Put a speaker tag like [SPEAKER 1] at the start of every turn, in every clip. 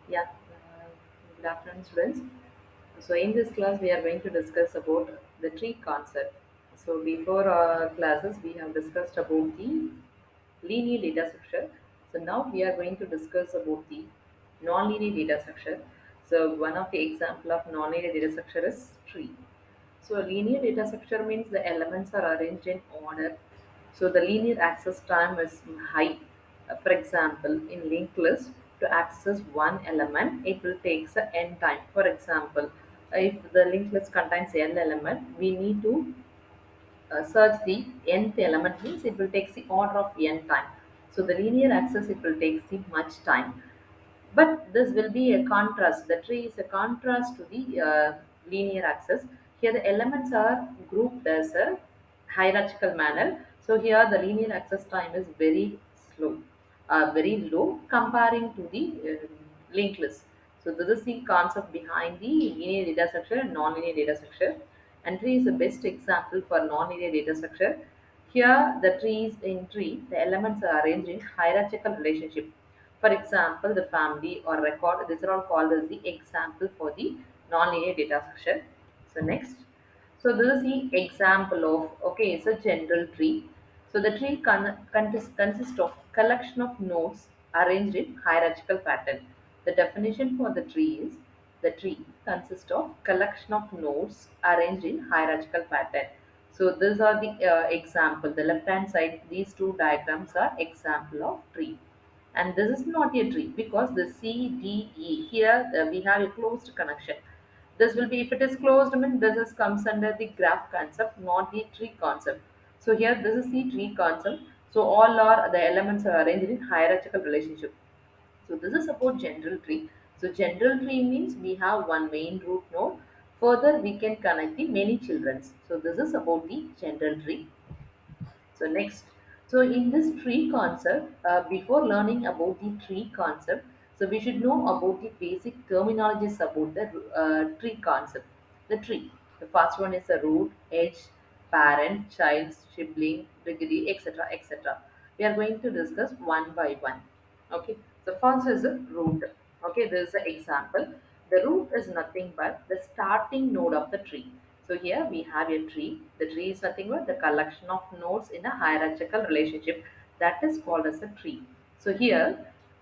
[SPEAKER 1] Yeah, good afternoon, students. So, in this class, we are going to discuss about the tree concept. So, before our classes, we have discussed about the linear data structure. So, now we are going to discuss about the non-linear data structure. So, one of the example of non-linear data structure is tree. So, linear data structure means the elements are arranged in order. So, the linear access time is high. For example, in linked list, to access one element, it will take the n time. For example, if the linked list contains n element, we need to search the nth element means it will take the order of n time. So the linear access it will take the much time, but this will be a contrast. The tree is a contrast to the linear access. Here the elements are grouped as a hierarchical manner. So here the linear access time is very slow, very low comparing to the linked list. So this is the concept behind the linear data structure and non-linear data structure. And tree is the best example for non-linear data structure. Here the trees in tree the elements are arranged in hierarchical relationship. For example, the family or record, these are all called as the example for the non-linear data structure. So next, so this is the example of, okay, it's a general tree. So the tree consists of collection of nodes arranged in hierarchical pattern. The definition for the tree is the tree consists of collection of nodes arranged in hierarchical pattern. So these are the example. The left hand side, these two diagrams are example of tree. And this is not a tree because the CDE here we have a closed connection. This will be if it is closed, I mean this is comes under the graph concept, not the tree concept. So here this is the tree concept. So all are the elements are arranged in hierarchical relationship. So this is about general tree. So general tree means we have one main root node. Further we can connect the many childrens. So this is about the general tree. So next, so in this tree concept, before learning about the tree concept, so we should know about the basic terminologies about the tree concept. The tree. The first one is the root, edge, parent, child, sibling, degree, etc., etc. We are going to discuss one by one. Okay. So first is the root. Okay, this is an example. The root is nothing but the starting node of the tree. So here we have a tree. The tree is nothing but the collection of nodes in a hierarchical relationship. That is called as a tree. So here,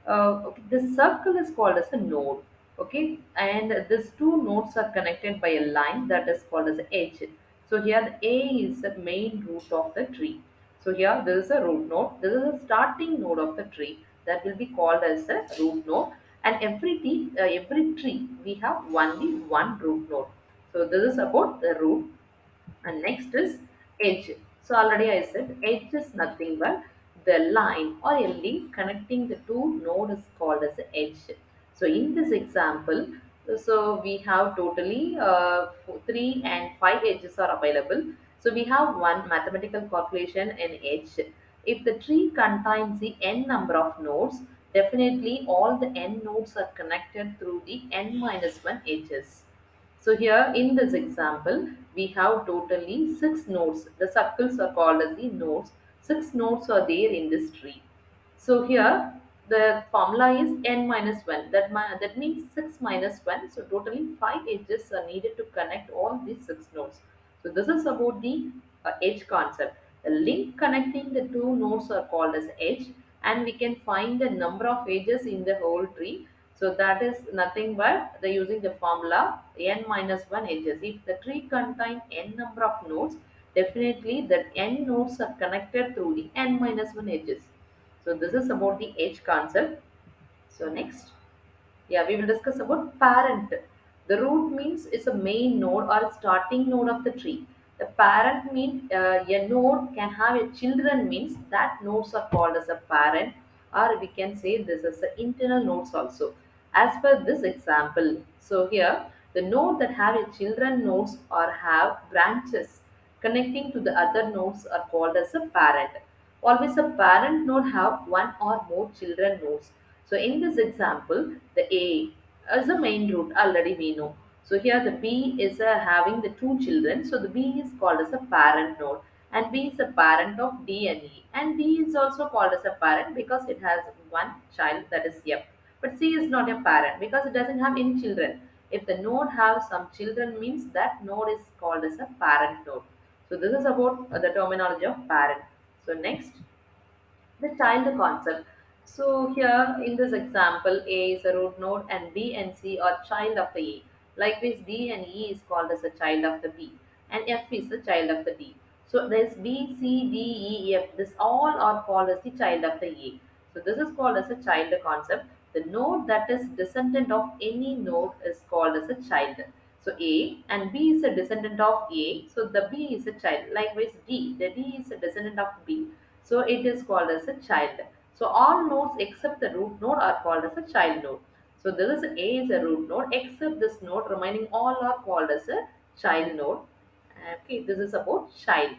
[SPEAKER 1] okay, the circle is called as a node. Okay, and these two nodes are connected by a line that is called as edge. So here the A is the main root of the tree. So here there is a root node. This is a starting node of the tree that will be called as a root node. And every tree we have only one root node. So this is about the root. And next is edge. So already I said edge is nothing but the line or a link connecting the two nodes is called as edge. So in this example, so we have totally 3 and 5 edges are available. So we have one mathematical calculation in edge. If the tree contains the n number of nodes, definitely all the n nodes are connected through the n minus 1 edges. So here in this example, we have totally 6 nodes. The circles are called as the nodes. 6 nodes are there in this tree. So here the formula is n minus 1. That means 6 minus 1. So totally 5 edges are needed to connect all these 6 nodes. So this is about the edge concept. The link connecting the two nodes are called as edge, and we can find the number of edges in the whole tree. So that is nothing but the using the formula n minus 1 edges. If the tree contains n number of nodes, definitely that n nodes are connected through the n minus 1 edges. So this is about the edge concept. So next, yeah, we will discuss about parent. The root means it's a main node or starting node of the tree. The parent means a node can have a children means that nodes are called as a parent, or we can say this is the internal nodes also. As per this example, so here the node that have a children nodes or have branches connecting to the other nodes are called as a parent. Always a parent node have one or more children nodes. So in this example, the A is the main root already we know. So here the B is having the two children. So the B is called as a parent node, and B is a parent of D and E. And D is also called as a parent because it has one child, that is F. But C is not a parent because it doesn't have any children. If the node have some children means that node is called as a parent node. So this is about the terminology of parent. So next, the child concept. So here in this example, A is a root node and B and C are child of the A. Likewise, D and E is called as a child of the B and F is the child of the D. So there's B, C, D, E, F. This all are called as the child of the A. So this is called as a child concept. The node that is descendant of any node is called as a child. So A and B is a descendant of A. So the B is a child. Likewise D. The D is a descendant of B. So it is called as a child. So all nodes except the root node are called as a child node. So this is A is a root node except this node remaining all are called as a child node. Okay, this is about child.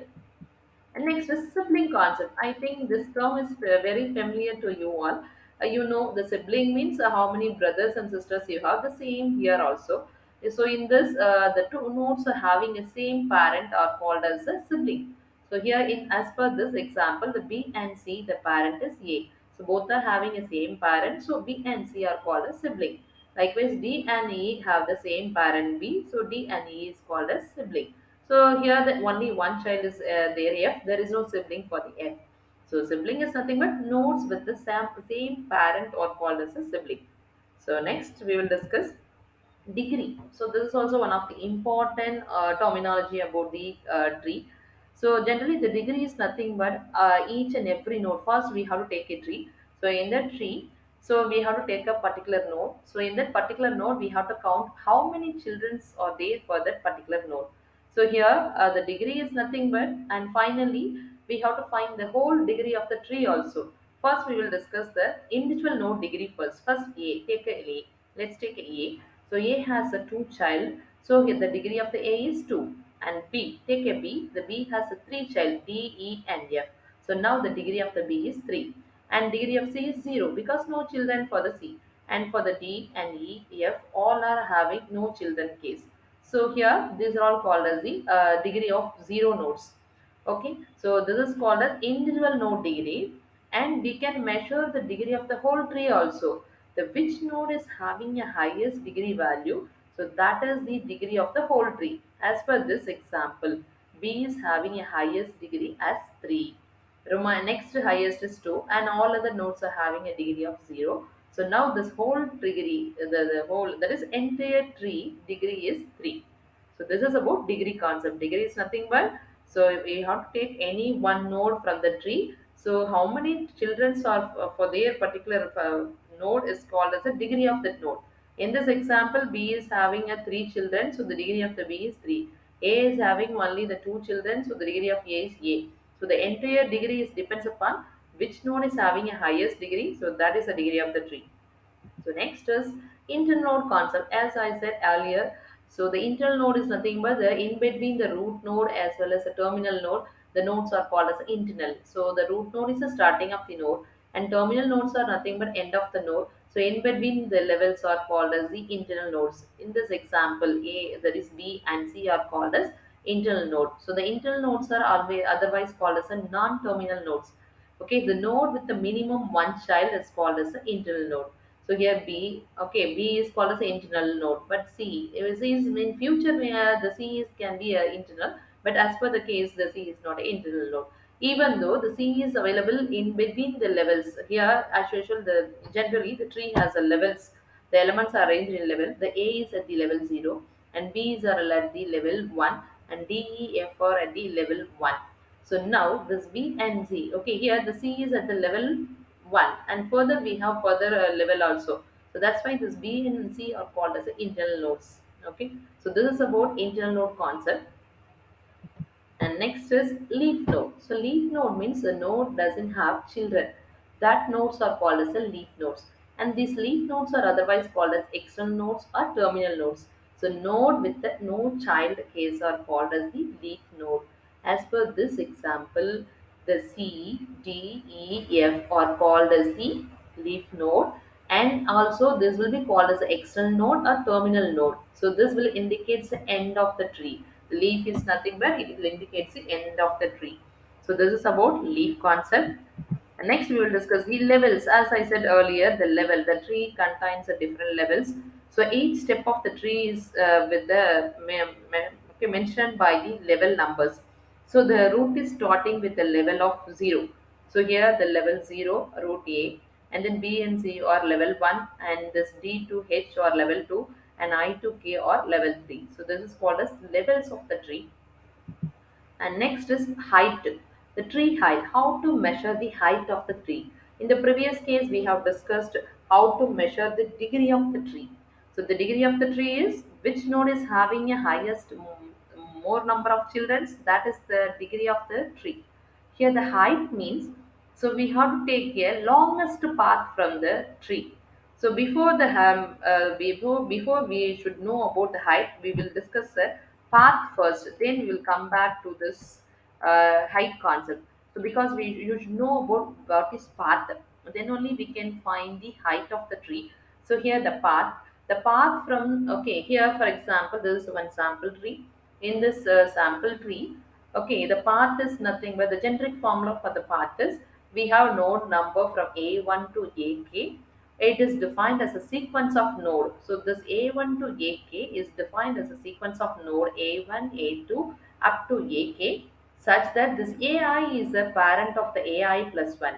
[SPEAKER 1] And next is sibling concept. I think this term is very familiar to you all. You know, the sibling means how many brothers and sisters you have. The same here also. So in this, the two nodes are having the same parent are called as a sibling. So here, in as per this example, the B and C, the parent is A. So both are having a same parent. So B and C are called as sibling. Likewise, D and E have the same parent B. So D and E is called as sibling. So here the only one child is there F. There is no sibling for the F. So sibling is nothing but nodes with the same parent or called as a sibling. So next we will discuss degree. So this is also one of the important terminology about the tree. So generally the degree is nothing but each and every node. First we have to take a tree. So in that tree, so we have to take a particular node. So in that particular node we have to count how many children are there for that particular node. So here the degree is nothing but, and finally we have to find the whole degree of the tree also. First we will discuss the individual node degree first. First A, take a A. Let's take A. So A has a two child. So here the degree of the A is 2. And B, take a B. The B has a three child, D, E and F. So now the degree of the B is 3. And degree of C is 0 because no children for the C. And for the D and E, F, all are having no children case. So here these are all called as the degree of 0 nodes. Okay, so this is called as individual node degree, and we can measure the degree of the whole tree also. The which node is having a highest degree value, so that is the degree of the whole tree. As per this example, B is having a highest degree as 3. Next highest is 2, and all other nodes are having a degree of 0. So now this whole degree, the whole that is entire tree degree is 3. So this is about degree concept. Degree is nothing but, so we have to take any one node from the tree. So how many children are for their particular node is called as the degree of that node. In this example, B is having a three children, so the degree of the B is 3. A is having only the two children, so the degree of A is A. So the entire degree is depends upon which node is having a highest degree, so that is the degree of the tree. So next is internal node concept. As I said earlier, so the internal node is nothing but the in between the root node as well as the terminal node. The nodes are called as internal. So the root node is the starting of the node, and terminal nodes are nothing but end of the node. So in between the levels are called as the internal nodes. In this example, A, that is B and C are called as internal node. So the internal nodes are always otherwise called as a non-terminal nodes. Okay, the node with the minimum one child is called as the internal node. So here B, okay, B is called as an internal node, but C is in future where the C is can be a internal, but as per the case, the C is not an internal node. Even though the C is available in between the levels, here as usual, the generally the tree has a levels. The elements are arranged in level. The A is at the level 0, and B is at the level 1, and D, E, F are at the level 1. So now this B and Z, okay, here the C is at the level 1, and further we have further level also. So that's why this B and C are called as internal nodes. Okay, so this is about internal node concept. And next is leaf node. So leaf node means the node doesn't have children. That nodes are called as the leaf nodes. And these leaf nodes are otherwise called as external nodes or terminal nodes. So node with the no child case are called as the leaf node. As per this example, the C, D, E, F are called as the leaf node, and also this will be called as the external node or terminal node. So this will indicate the end of the tree. The leaf is nothing but it will indicate the end of the tree. So this is about leaf concept. Next, we will discuss the levels. As I said earlier, the tree contains the different levels. So each step of the tree is with the okay, mentioned by the level numbers. So the root is starting with the level of 0. So here the level 0, root A, and then B and C are level 1, and this D to H or level 2, and I to K or level 3. So this is called as levels of the tree. And next is height, the tree height, how to measure the height of the tree. In the previous case, we have discussed how to measure the degree of the tree. So the degree of the tree is which node is having a highest more number of children, that is the degree of the tree. Here the height means, so we have to take a longest path from the tree. So before we should know about the height, we will discuss the path first. Then we will come back to this height concept. So because you should know about what is path, then only we can find the height of the tree. So here the path from, okay, here for example, this is one sample tree. In this sample tree, okay, the path is nothing but the generic formula for the path is we have node number from A1 to AK. It is defined as a sequence of node. So this A1 to AK is defined as a sequence of node A1, A2 up to AK, such that this AI is a parent of the AI plus 1.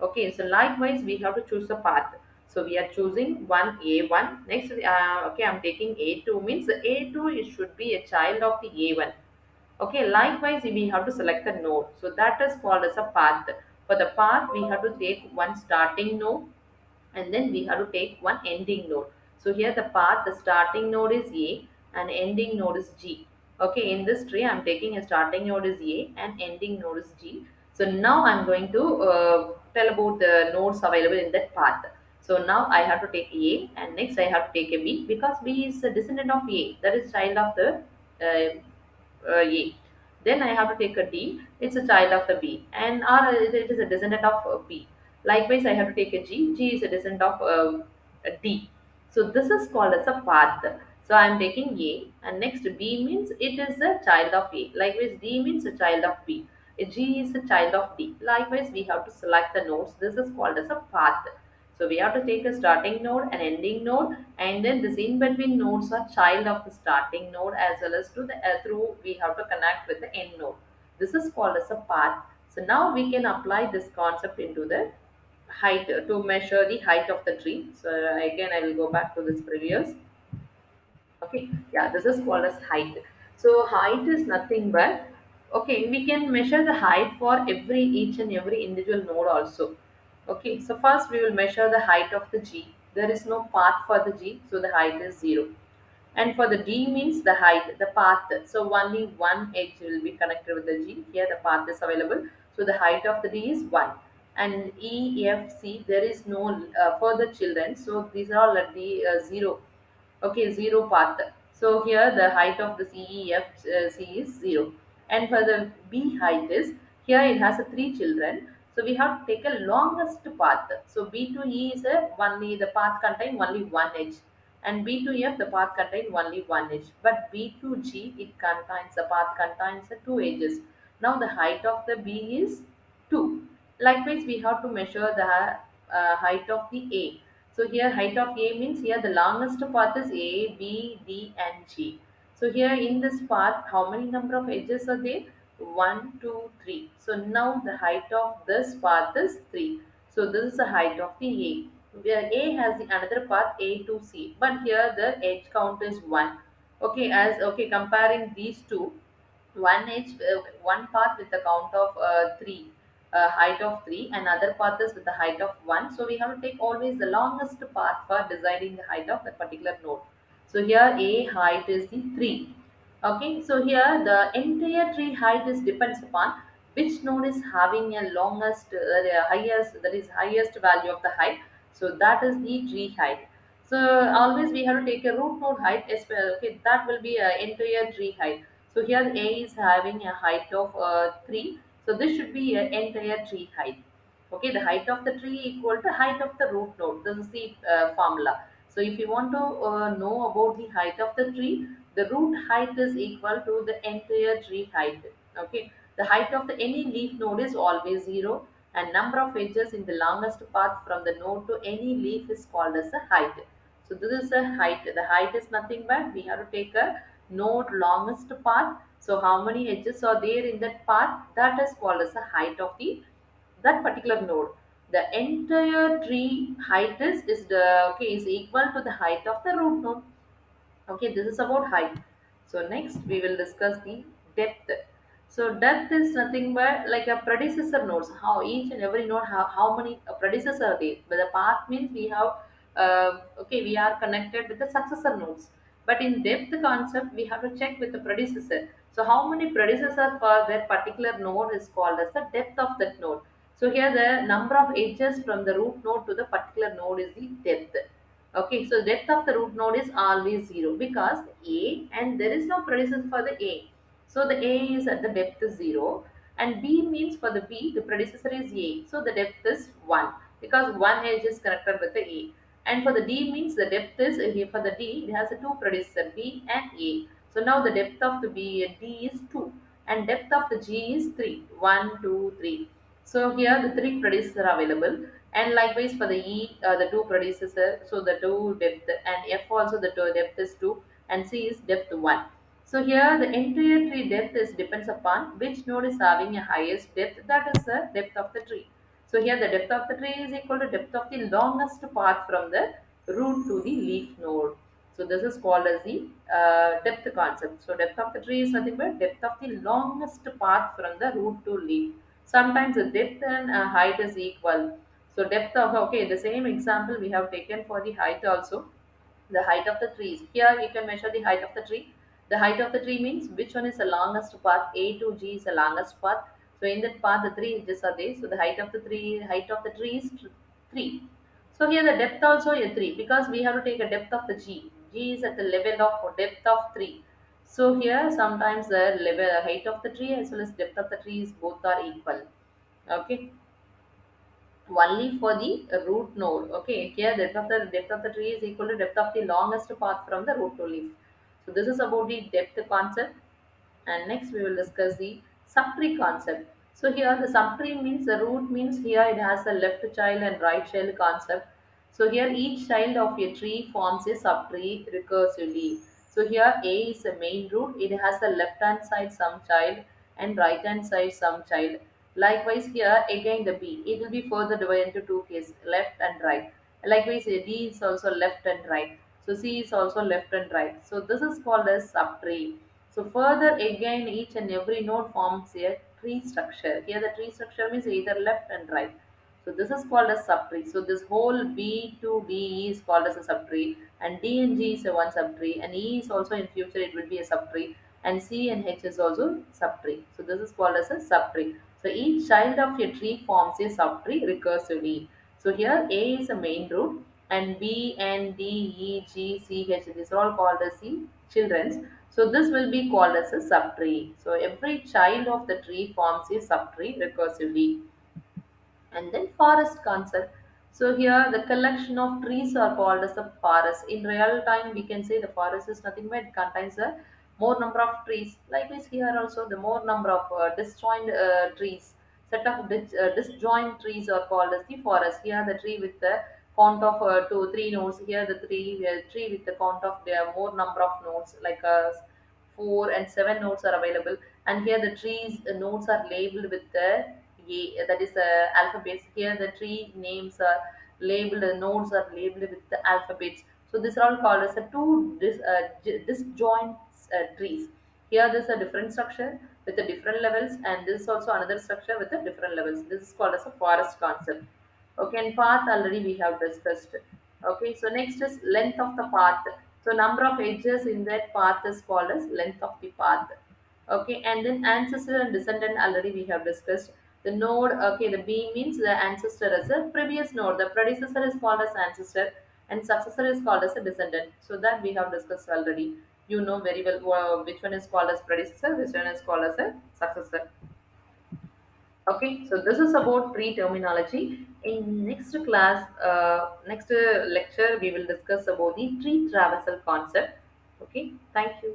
[SPEAKER 1] Okay, so likewise we have to choose the path. So we are choosing one A1. Next, okay, I'm taking A2 means the A2 should be a child of the A1. Okay, likewise we have to select the node. So that is called as a path. For the path, we have to take one starting node, and then we have to take one ending node. So here the path, the starting node is A and ending node is G. Okay, in this tree I'm taking a starting node is A and ending node is G. So now I'm going to tell about the nodes available in that path. So now I have to take A, and next I have to take a B, because B is a descendant of A, that is child of the A. Then I have to take a D, it's a child of the B, and R, it is a descendant of B. Likewise, I have to take a G, G is a descendant of a D. So this is called as a path. So I am taking A, and next B means it is a child of A. Likewise, D means a child of B. G is a child of D. Likewise, we have to select the nodes. This is called as a path. So we have to take a starting node, an ending node, and then this in between nodes are child of the starting node, as well as to the through we have to connect with the end node. This is called as a path. So now we can apply this concept into the height to measure the height of the tree. So again, I will go back to this previous. Okay, yeah, this is called as height. So height is nothing but, okay, we can measure the height for every each and every individual node also. Okay, so first we will measure the height of the G. There is no path for the G, so the height is 0. And for the D means the height, the path. So only one edge will be connected with the G. Here the path is available. So the height of the D is 1. And E, F, C, there is no further children. So these are all at the 0. Okay, 0 path. So here the height of the CEFC is 0. And for the B height is, here it has a 3 children. So we have to take a longest path. So B to E is a only, the path contain only one edge. And B to F, the path contain only one edge. But B to G, it contains, the path contains two edges. Now the height of the B is 2. Likewise, we have to measure the height of the A. So here height of A means here the longest path is A, B, D and G. So here in this path, how many number of edges are there? One, 2, 3. So now the height of this path is 3. So this is the height of the A. Where A has the another path A to C, but here the edge count is 1. Okay, as okay, comparing these two, one path with the count of 3, height of 3, and other path is with the height of 1. So we have to take always the longest path for deciding the height of that particular node. So here A height is the 3. Okay, so here the entire tree height is depends upon which node is having a longest, highest, that is highest value of the height. So that is the tree height. So always we have to take a root node height as well. Okay, that will be a entire tree height. So here A is having a height of 3. So this should be an entire tree height. Okay, the height of the tree equal to height of the root node. This is the formula. So if you want to know about the height of the tree, the root height is equal to the entire tree height. Okay, the height of the any leaf node is always 0. and number of edges in the longest path from the node to any leaf is called as a height. So this is a height. The height is nothing but we have to take a node longest path. So how many edges are there in that path? That is called as the height of the that particular node. The entire tree height is the okay is equal to the height of the root node. Okay, this is about height. So next we will discuss the depth. So depth is nothing but like a predecessor nodes. How each and every node have how many predecessors are there. But the path means we have okay we are connected with the successor nodes. But in depth concept we have to check with the predecessor. So how many predecessors for that particular node is called as the depth of that node. So here the number of edges from the root node to the particular node is the depth. Okay, so depth of the root node is always 0 because A and there is no predecessor for the A. So the A is at the depth is 0 and B means for the B the predecessor is A. So the depth is 1 because one edge is connected with the A. And for the D means the depth is here for the D it has a two predecessor B and A. So now the depth of the D is 2 and depth of the G is 3. 1, 2, 3. So here the three predecessors are available and likewise for the E, the two predecessor, so the two depth and F also the two depth is 2 and C is depth 1. So here the entire tree depth is depends upon which node is having a highest depth, that is the depth of the tree. So here the depth of the tree is equal to depth of the longest path from the root to the leaf node. So this is called as the depth concept. So depth of the tree is nothing but depth of the longest path from the root to leaf. Sometimes the depth and height is equal. So depth of okay, the same example we have taken for the height also. The height of the trees. Here you can measure the height of the tree. The height of the tree means which one is the longest path. A to G is the longest path. So in that path, the three edges are there. So the height of the tree is 3. So here the depth also is 3 because we have to take a depth of the G. G is at the level of depth of 3. So here sometimes the level height of the tree as well as depth of the trees both are equal. Okay, only for the root node. Okay, here depth of the tree is equal to depth of the longest path from the root to leaf. So this is about the depth concept. And next we will discuss the subtree concept. So here the subtree means the root means here it has a left child and right child concept. So here each child of a tree forms a subtree recursively. So here A is the main root, it has the left hand side some child and right hand side some child. Likewise here again the B, it will be further divided into two cases, left and right. Likewise D is also left and right. So C is also left and right. So this is called as subtree. So further again each and every node forms a tree structure. Here the tree structure means either left and right. So this is called as subtree. So this whole B to D is called as a subtree and D and G is a one subtree and E is also in future it will be a subtree and C and H is also subtree. So this is called as a subtree. So each child of a tree forms a subtree recursively. So here A is a main root and B and D, E, G, C, H these are all called as the children's. So this will be called as a subtree. So every child of the tree forms a subtree recursively. And then forest concept. So here the collection of trees are called as a forest. In real time, we can say the forest is nothing but it contains a more number of trees. Likewise here also the more number of disjoint trees. Set of disjoint trees are called as the forest. Here the tree with the count of 2, 3 nodes. Here the tree with the count of the more number of nodes like 4 and 7 nodes are available. And here the trees nodes are labeled with the that is alphabets. Here the tree names are labeled, the nodes are labeled with the alphabets. So these are all called as a disjoint trees. Here there is a different structure with the different levels and this is also another structure with the different levels. This is called as a forest concept. Okay, and path already we have discussed. Okay, so next is length of the path. So number of edges in that path is called as length of the path. Okay, and then ancestor and descendant already we have discussed. The node, okay, the B means the ancestor as a previous node. The predecessor is called as ancestor and successor is called as a descendant. So that we have discussed already. You know very well which one is called as predecessor, which one is called as a successor. Okay, so this is about tree terminology. In next class, next lecture, we will discuss about the tree traversal concept. Okay, thank you.